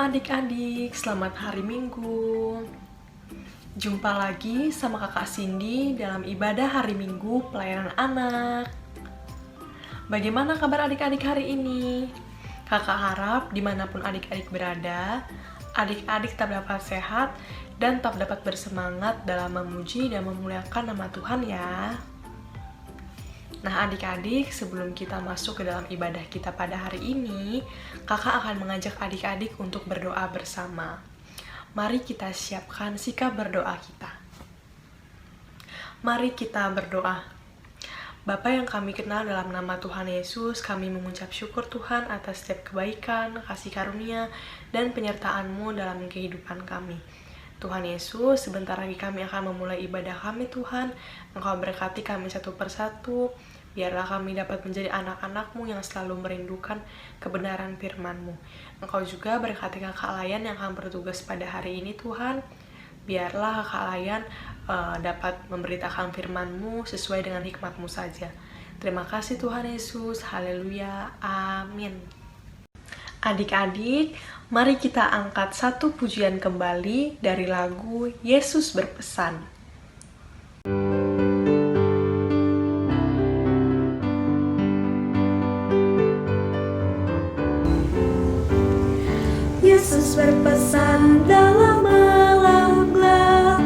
adik-adik, selamat hari Minggu. Jumpa lagi sama kakak Cindy dalam ibadah hari Minggu pelayanan anak. Bagaimana kabar adik-adik hari ini? Kakak harap dimanapun adik-adik berada, adik-adik tetap dapat sehat dan tetap dapat bersemangat dalam memuji dan memuliakan nama Tuhan ya. Nah adik-adik, sebelum kita masuk ke dalam ibadah kita pada hari ini, kakak akan mengajak adik-adik untuk berdoa bersama. Mari kita siapkan sikap berdoa kita. Mari kita berdoa. Bapa yang kami kenal dalam nama Tuhan Yesus, kami mengucap syukur Tuhan atas setiap kebaikan, kasih karunia, dan penyertaan-Mu dalam kehidupan kami. Tuhan Yesus, sebentar lagi kami akan memulai ibadah kami Tuhan. Engkau berkati kami satu persatu, biarlah kami dapat menjadi anak-anak-Mu yang selalu merindukan kebenaran firman-Mu. Engkau juga berkati kakak Layan yang akan bertugas pada hari ini Tuhan. Biarlah kakak Layan dapat memberitakan firman-Mu sesuai dengan hikmat-Mu saja. Terima kasih Tuhan Yesus, haleluya, amin. Adik-adik, mari kita angkat satu pujian kembali dari lagu Yesus Berpesan. Yesus berpesan dalam malam gelap,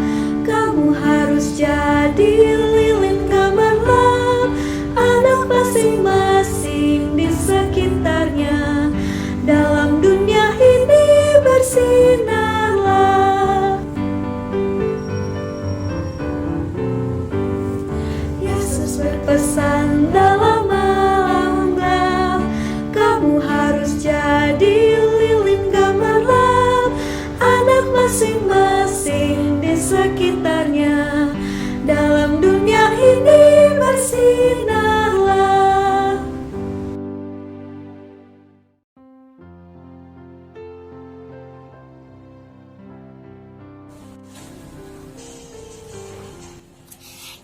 kamu harus jadi lilin gemerlap, anak masing-masing di sekitarnya. Dalam dunia ini bersinarlah. Yesus berpesan dalam malam gelap, kamu harus jadi lilin gemerlap, anak masing-masing di sekitarnya. Dalam dunia ini bersinarlah.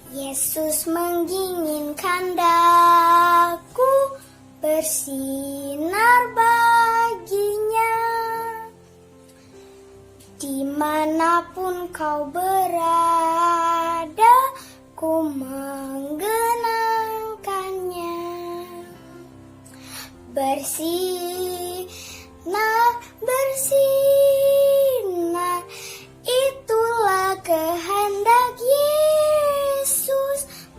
Yesus menginginkan daku bersinar baginya. Dimanapun kau berada, ku menggenangkannya. Bersinar, bersinar, itulah kehendak Yesus.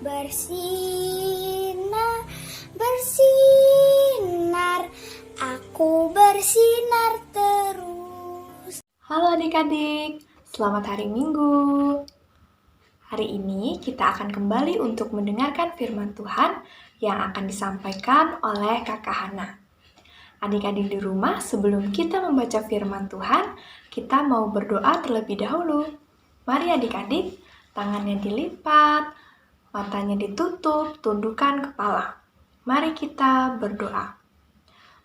Bersinar, bersinar, aku bersinar terus. Halo adik-adik, selamat hari Minggu. Hari ini kita akan kembali untuk mendengarkan firman Tuhan yang akan disampaikan oleh Kakak Hana. Adik-adik di rumah, sebelum kita membaca firman Tuhan, kita mau berdoa terlebih dahulu. Mari adik-adik, tangannya dilipat, matanya ditutup, tundukkan kepala. Mari kita berdoa.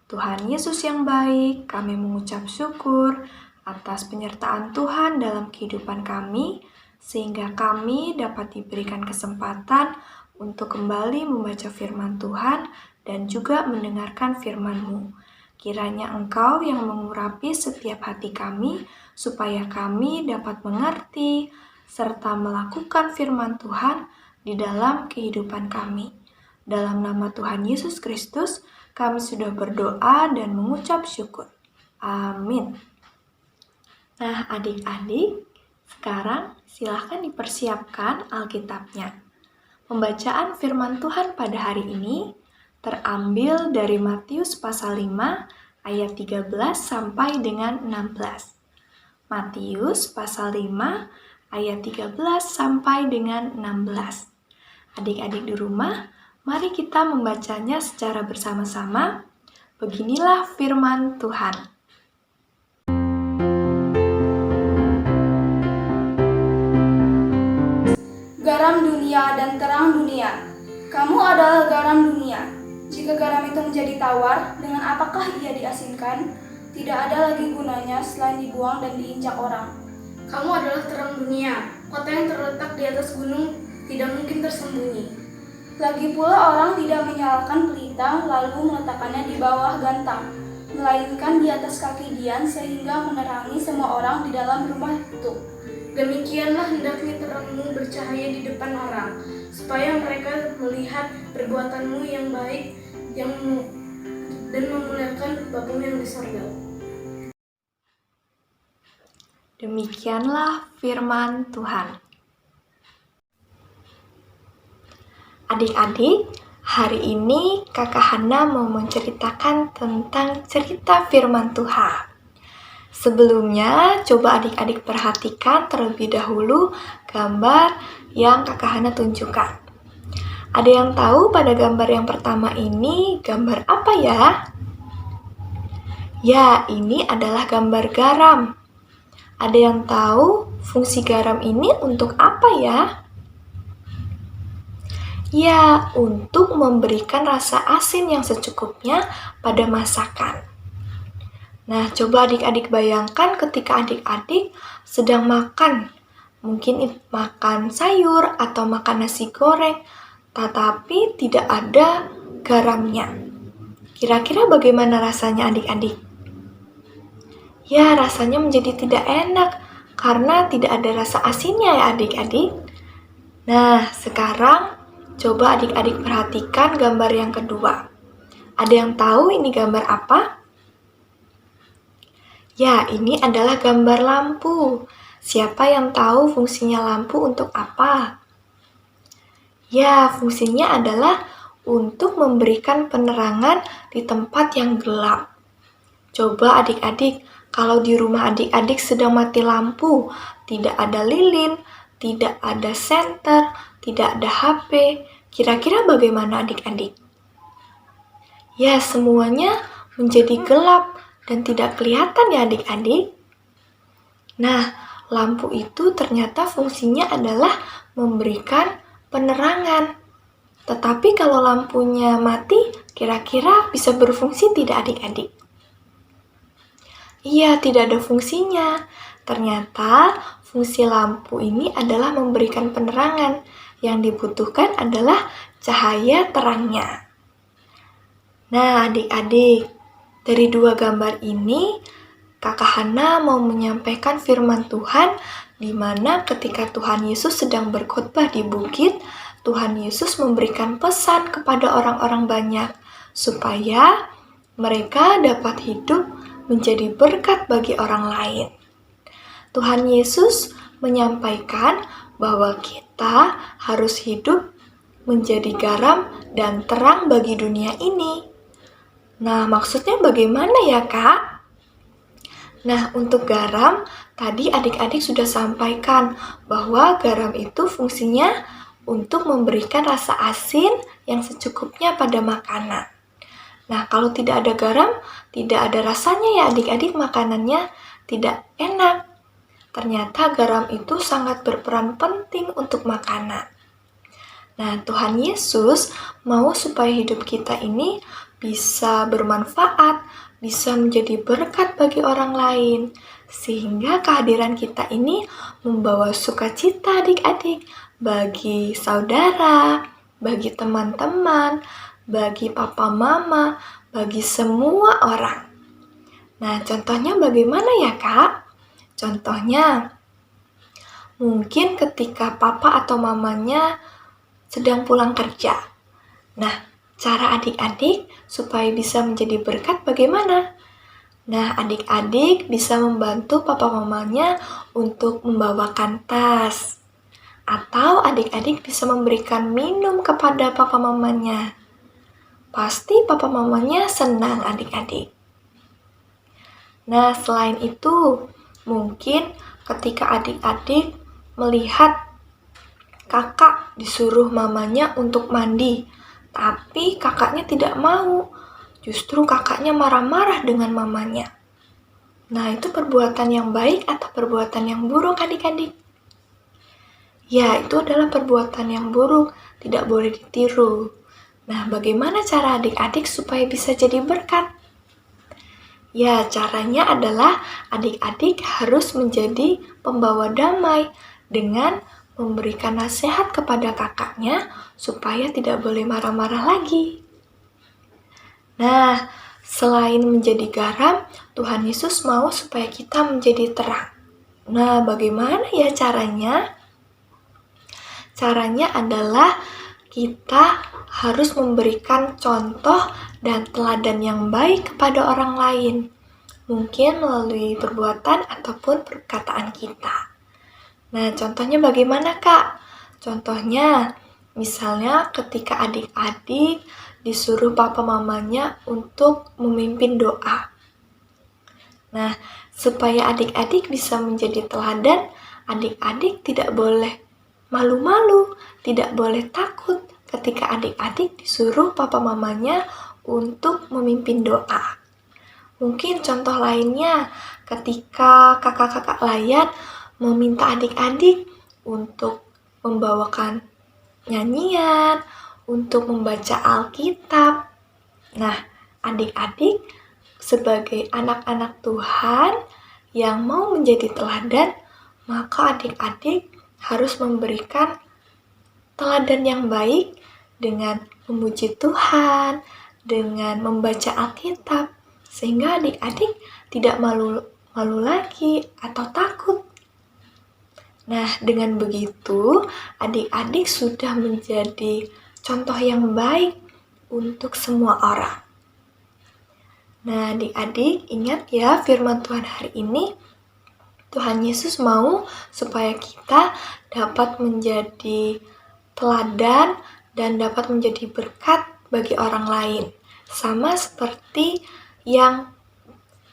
Tuhan Yesus yang baik, kami mengucap syukur atas penyertaan Tuhan dalam kehidupan kami, sehingga kami dapat diberikan kesempatan untuk kembali membaca firman Tuhan dan juga mendengarkan firman-Mu. Kiranya Engkau yang mengurapi setiap hati kami, supaya kami dapat mengerti serta melakukan firman Tuhan di dalam kehidupan kami. Dalam nama Tuhan Yesus Kristus, kami sudah berdoa dan mengucap syukur. Amin. Nah, adik-adik, sekarang silahkan dipersiapkan Alkitabnya. Pembacaan firman Tuhan pada hari ini terambil dari Matius pasal 5 ayat 13 sampai dengan 16. Matius pasal 5 ayat 13 sampai dengan 16. Adik-adik di rumah, mari kita membacanya secara bersama-sama. Beginilah firman Tuhan. Garam dunia dan terang dunia. Kamu adalah garam dunia. Jika garam itu menjadi tawar, dengan apakah ia diasinkan? Tidak ada lagi gunanya selain dibuang dan diinjak orang. Kamu adalah terang dunia. Kota yang terletak di atas gunung tidak mungkin tersembunyi. Lagi pula orang tidak menyalakan pelita lalu meletakkannya di bawah gantang, melainkan di atas kaki Dian sehingga menerangi semua orang di dalam rumah itu. Demikianlah hendaknya terangmu bercahaya di depan orang, supaya mereka melihat perbuatanmu yang baik dan memuliakan Bapamu yang di sorga. Demikianlah firman Tuhan. Adik-adik, hari ini Kakak Hana mau menceritakan tentang cerita firman Tuhan. Sebelumnya, coba adik-adik perhatikan terlebih dahulu gambar yang Kakak Hana tunjukkan. Ada yang tahu pada gambar yang pertama ini gambar apa ya? Ya, ini adalah gambar garam. Ada yang tahu fungsi garam ini untuk apa ya? Ya, untuk memberikan rasa asin yang secukupnya pada masakan. Nah, coba adik-adik bayangkan ketika adik-adik sedang makan. Mungkin makan sayur atau makan nasi goreng, tetapi tidak ada garamnya. Kira-kira bagaimana rasanya adik-adik? Ya, rasanya menjadi tidak enak karena tidak ada rasa asinnya ya adik-adik. Nah, sekarang coba adik-adik perhatikan gambar yang kedua. Ada yang tahu ini gambar apa? Ya, ini adalah gambar lampu. Siapa yang tahu fungsinya lampu untuk apa? Ya, fungsinya adalah untuk memberikan penerangan di tempat yang gelap. Coba adik-adik, kalau di rumah adik-adik sedang mati lampu, tidak ada lilin, tidak ada senter, tidak ada HP, kira-kira bagaimana adik-adik? Ya, semuanya menjadi gelap dan tidak kelihatan ya adik-adik. Nah, lampu itu ternyata fungsinya adalah memberikan penerangan. Tetapi kalau lampunya mati, kira-kira bisa berfungsi tidak adik-adik? Iya, tidak ada fungsinya. Ternyata fungsi lampu ini adalah memberikan penerangan. Yang dibutuhkan adalah cahaya terangnya. Nah, adik-adik, dari dua gambar ini, Kakak Hana mau menyampaikan firman Tuhan di mana ketika Tuhan Yesus sedang berkhotbah di bukit, Tuhan Yesus memberikan pesan kepada orang-orang banyak supaya mereka dapat hidup menjadi berkat bagi orang lain. Tuhan Yesus menyampaikan bahwa kita harus hidup menjadi garam dan terang bagi dunia ini. Nah, maksudnya bagaimana ya, Kak? Nah, untuk garam, tadi adik-adik sudah sampaikan bahwa garam itu fungsinya untuk memberikan rasa asin yang secukupnya pada makanan. Nah, kalau tidak ada garam, tidak ada rasanya ya adik-adik, makanannya tidak enak. Ternyata garam itu sangat berperan penting untuk makanan. Nah, Tuhan Yesus mau supaya hidup kita ini bisa bermanfaat, bisa menjadi berkat bagi orang lain. Sehingga kehadiran kita ini membawa sukacita adik-adik bagi saudara, bagi teman-teman, bagi papa mama, bagi semua orang. Nah, contohnya bagaimana ya, Kak? Contohnya, mungkin ketika papa atau mamanya sedang pulang kerja. Nah, cara adik-adik supaya bisa menjadi berkat bagaimana? Nah, adik-adik bisa membantu papa mamanya untuk membawakan tas. Atau adik-adik bisa memberikan minum kepada papa mamanya. Pasti papa mamanya senang adik-adik. Nah, selain itu, mungkin ketika adik-adik melihat kakak disuruh mamanya untuk mandi, tapi kakaknya tidak mau. Justru kakaknya marah-marah dengan mamanya. Nah, itu perbuatan yang baik atau perbuatan yang buruk adik-adik? Ya, itu adalah perbuatan yang buruk, tidak boleh ditiru. Nah, bagaimana cara adik-adik supaya bisa jadi berkat? Ya, caranya adalah adik-adik harus menjadi pembawa damai dengan memberikan nasihat kepada kakaknya supaya tidak boleh marah-marah lagi. Nah, Selain menjadi garam, Tuhan Yesus mau supaya kita menjadi terang. Nah, bagaimana ya caranya? Caranya adalah kita harus memberikan contoh dan teladan yang baik kepada orang lain. Mungkin melalui perbuatan ataupun perkataan kita. Nah, contohnya bagaimana, Kak? Contohnya, misalnya ketika adik-adik disuruh papa mamanya untuk memimpin doa. Nah, supaya adik-adik bisa menjadi teladan, adik-adik tidak boleh malu-malu, tidak boleh takut ketika adik-adik disuruh papa mamanya untuk memimpin doa. Mungkin contoh lainnya, ketika kakak-kakak layan meminta adik-adik untuk membawakan nyanyian, untuk membaca Alkitab. Nah, adik-adik sebagai anak-anak Tuhan yang mau menjadi teladan, maka adik-adik harus memberikan teladan yang baik dengan memuji Tuhan, dengan membaca Alkitab, sehingga adik-adik tidak malu lagi atau takut. Nah, dengan begitu, adik-adik sudah menjadi contoh yang baik untuk semua orang. Nah, adik-adik ingat ya firman Tuhan hari ini. Tuhan Yesus mau supaya kita dapat menjadi teladan dan dapat menjadi berkat bagi orang lain. Sama seperti yang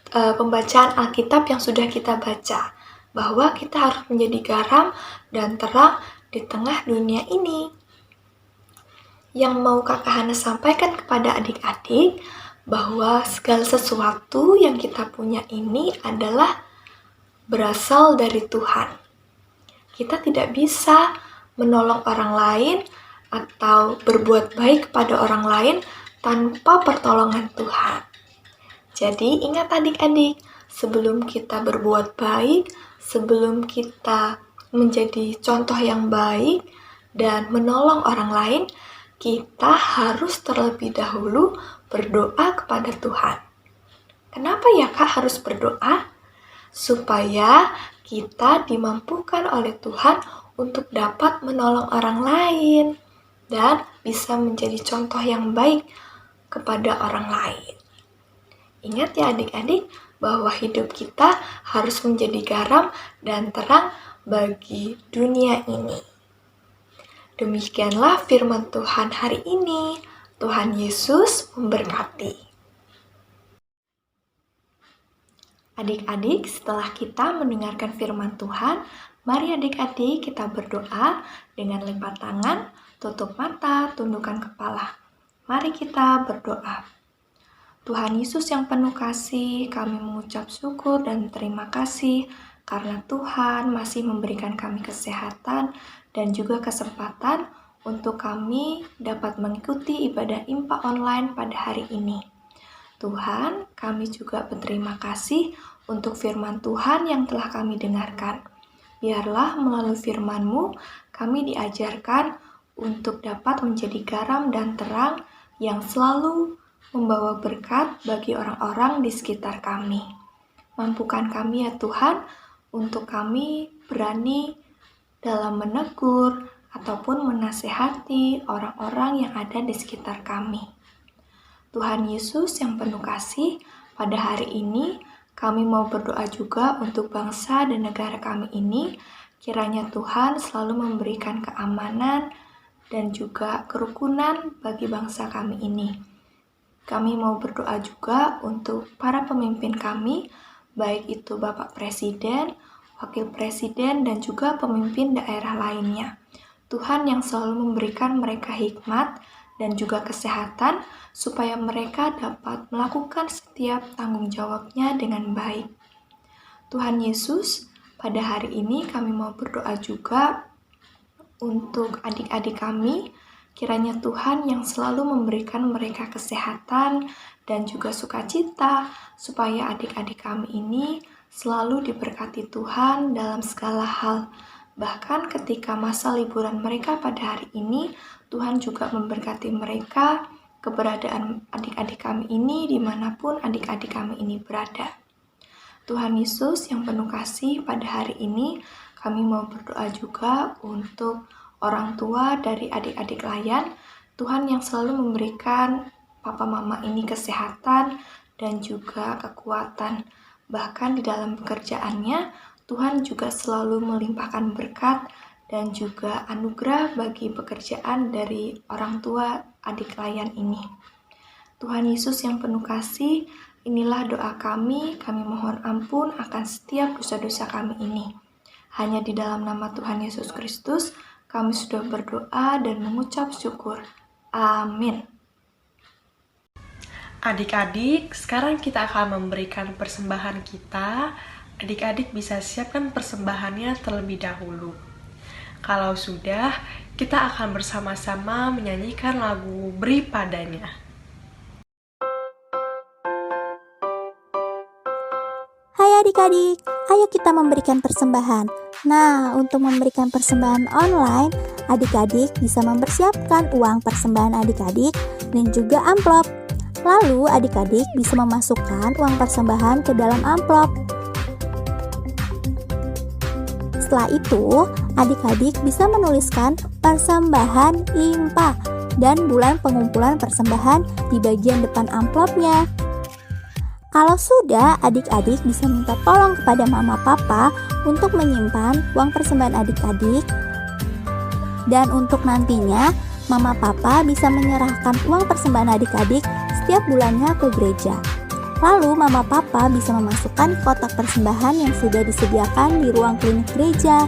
pembacaan Alkitab yang sudah kita baca, bahwa kita harus menjadi garam dan terang di tengah dunia ini. Yang mau Kakak Hana sampaikan kepada adik-adik, bahwa segala sesuatu yang kita punya ini adalah berasal dari Tuhan. Kita tidak bisa menolong orang lain atau berbuat baik kepada orang lain tanpa pertolongan Tuhan. Jadi ingat adik-adik, sebelum kita berbuat baik, sebelum kita menjadi contoh yang baik dan menolong orang lain, kita harus terlebih dahulu berdoa kepada Tuhan. Kenapa ya Kak harus berdoa? Supaya kita dimampukan oleh Tuhan untuk dapat menolong orang lain dan bisa menjadi contoh yang baik kepada orang lain. Ingat ya adik-adik, bahwa hidup kita harus menjadi garam dan terang bagi dunia ini. Demikianlah firman Tuhan hari ini. Tuhan Yesus memberkati. Adik-adik, setelah kita mendengarkan firman Tuhan, mari adik-adik kita berdoa dengan lipat tangan, tutup mata, tundukkan kepala. Mari kita berdoa. Tuhan Yesus yang penuh kasih, kami mengucap syukur dan terima kasih karena Tuhan masih memberikan kami kesehatan dan juga kesempatan untuk kami dapat mengikuti ibadah IMPA online pada hari ini. Tuhan, kami juga berterima kasih untuk firman Tuhan yang telah kami dengarkan. Biarlah melalui firman-Mu, kami diajarkan untuk dapat menjadi garam dan terang yang selalu membawa berkat bagi orang-orang di sekitar kami. Mampukan kami ya Tuhan, untuk kami berani dalam menegur ataupun menasehati orang-orang yang ada di sekitar kami. Tuhan Yesus yang penuh kasih, pada hari ini kami mau berdoa juga untuk bangsa dan negara kami ini. Kiranya Tuhan selalu memberikan keamanan dan juga kerukunan bagi bangsa kami ini. Kami mau berdoa juga untuk para pemimpin kami, baik itu Bapak Presiden, Wakil Presiden, dan juga pemimpin daerah lainnya. Tuhan yang selalu memberikan mereka hikmat dan juga kesehatan, supaya mereka dapat melakukan setiap tanggung jawabnya dengan baik. Tuhan Yesus, pada hari ini kami mau berdoa juga untuk adik-adik kami. Kiranya Tuhan yang selalu memberikan mereka kesehatan dan juga sukacita, supaya adik-adik kami ini selalu diberkati Tuhan dalam segala hal. Bahkan ketika masa liburan mereka pada hari ini, Tuhan juga memberkati mereka keberadaan adik-adik kami ini dimanapun adik-adik kami ini berada. Tuhan Yesus yang penuh kasih, pada hari ini kami mau berdoa juga untuk orang tua dari adik-adik Layan. Tuhan yang selalu memberikan papa mama ini kesehatan dan juga kekuatan. Bahkan di dalam pekerjaannya, Tuhan juga selalu melimpahkan berkat dan juga anugerah bagi pekerjaan dari orang tua adik Layan ini. Tuhan Yesus yang penuh kasih, inilah doa kami mohon ampun akan setiap dosa-dosa kami ini. Hanya di dalam nama Tuhan Yesus Kristus, kami sudah berdoa dan mengucap syukur. Amin. Adik-adik, sekarang kita akan memberikan persembahan kita. Adik-adik bisa siapkan persembahannya terlebih dahulu. Kalau sudah, kita akan bersama-sama menyanyikan lagu Beri Padanya. Hai adik-adik, ayo kita memberikan persembahan. Nah, untuk memberikan persembahan online, adik-adik bisa mempersiapkan uang persembahan adik-adik dan juga amplop. Lalu adik-adik bisa memasukkan uang persembahan ke dalam amplop. Setelah itu, adik-adik bisa menuliskan persembahan IMPA dan bulan pengumpulan persembahan di bagian depan amplopnya. Kalau sudah, adik-adik bisa minta tolong kepada mama papa untuk menyimpan uang persembahan adik-adik. Dan untuk nantinya, mama papa bisa menyerahkan uang persembahan adik-adik setiap bulannya ke gereja. Lalu mama papa bisa memasukkan kotak persembahan yang sudah disediakan di ruang klinik gereja.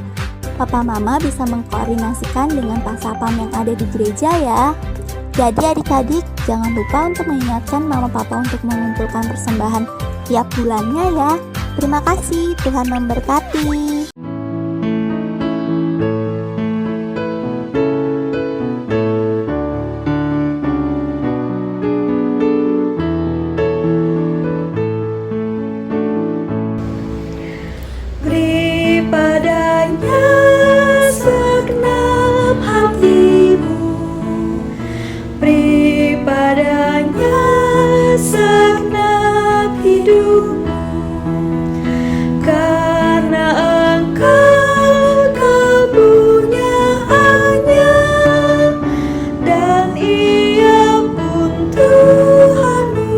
Papa mama bisa mengkoordinasikan dengan pasapam yang ada di gereja ya. Jadi adik-adik jangan lupa untuk mengingatkan mama papa untuk mengumpulkan persembahan tiap bulannya ya. Terima kasih, Tuhan memberkati. Beri padanya segenap hatimu, beri padanya segenap hidupmu, karena Engkau kepunyaannya dan Ia pun Tuhanmu.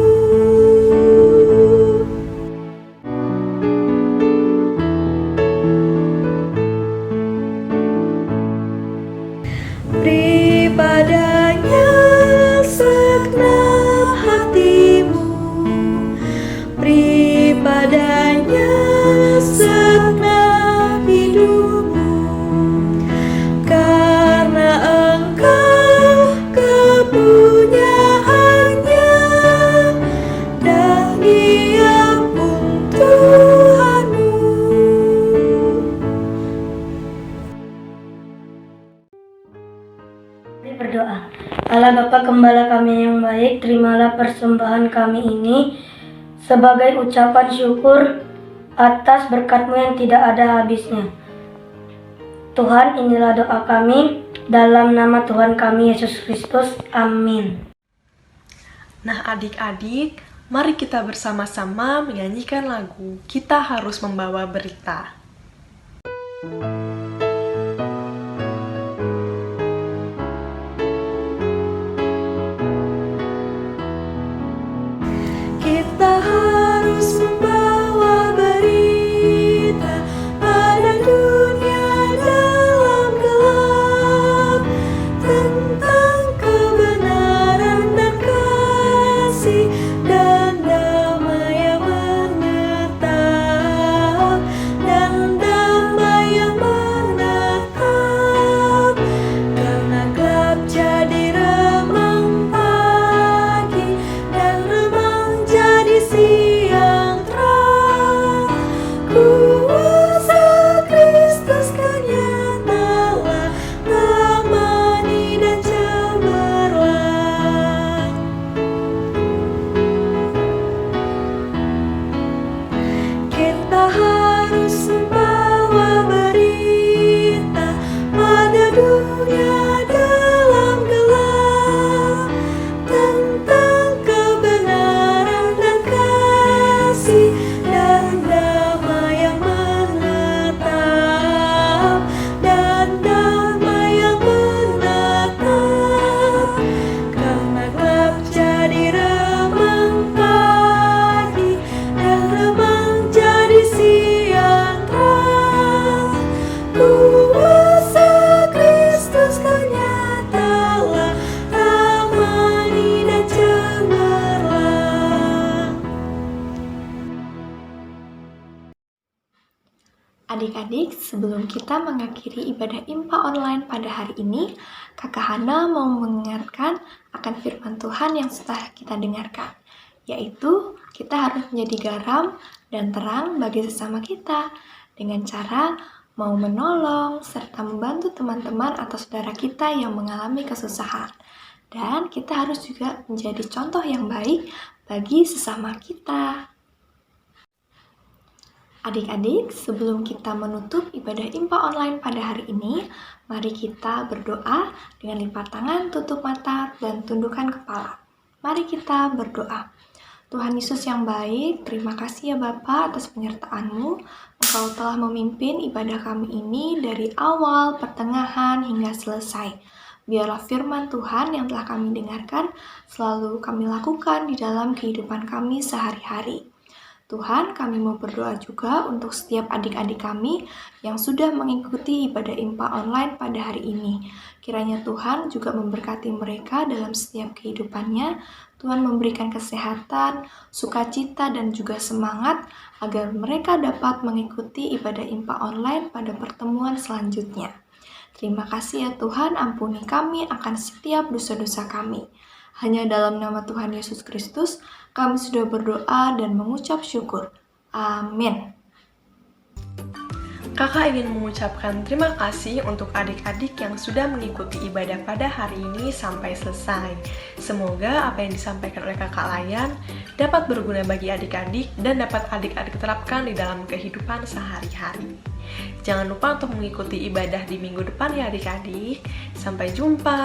Beri padanya segenap hatimu, beri padanya segenap hidupmu, karena Engkau kepunyaannya dan Ia pun Tuhanmu. Mari berdoa. Allah Bapa Gembala kami yang baik, terimalah persembahan kami ini sebagai ucapan syukur atas berkat-Mu yang tidak ada habisnya. Tuhan, inilah doa kami dalam nama Tuhan kami Yesus Kristus. Amin. Nah adik-adik, mari kita bersama-sama menyanyikan lagu Kita Harus Membawa Berita. Kita harus membawa berita pada dunia dalam gelap tentang kebenaran dan kasih dan damai yang menetap dan damai yang Adik-adik, sebelum kita mengakhiri ibadah IMPA online pada hari ini, Kakak Hana mau mengingatkan akan firman Tuhan yang sudah kita dengarkan, yaitu kita harus menjadi garam dan terang bagi sesama kita dengan cara mau menolong serta membantu teman-teman atau saudara kita yang mengalami kesusahan. Dan kita harus juga menjadi contoh yang baik bagi sesama kita. Adik-adik, sebelum kita menutup ibadah IMPA online pada hari ini, mari kita berdoa dengan lipat tangan, tutup mata, dan tundukkan kepala. Mari kita berdoa. Tuhan Yesus yang baik, terima kasih ya Bapa atas penyertaan-Mu. Engkau telah memimpin ibadah kami ini dari awal, pertengahan, hingga selesai. Biarlah firman Tuhan yang telah kami dengarkan selalu kami lakukan di dalam kehidupan kami sehari-hari. Tuhan, kami mau berdoa juga untuk setiap adik-adik kami yang sudah mengikuti ibadah IMPA online pada hari ini. Kiranya Tuhan juga memberkati mereka dalam setiap kehidupannya. Tuhan memberikan kesehatan, sukacita, dan juga semangat agar mereka dapat mengikuti ibadah IMPA online pada pertemuan selanjutnya. Terima kasih ya Tuhan, ampuni kami akan setiap dosa-dosa kami. Hanya dalam nama Tuhan Yesus Kristus, kami sudah berdoa dan mengucap syukur. Amin. Kakak ingin mengucapkan terima kasih untuk adik-adik yang sudah mengikuti ibadah pada hari ini sampai selesai. Semoga apa yang disampaikan oleh Kakak Layan dapat berguna bagi adik-adik dan dapat adik-adik terapkan di dalam kehidupan sehari-hari. Jangan lupa untuk mengikuti ibadah di minggu depan ya adik-adik. Sampai jumpa.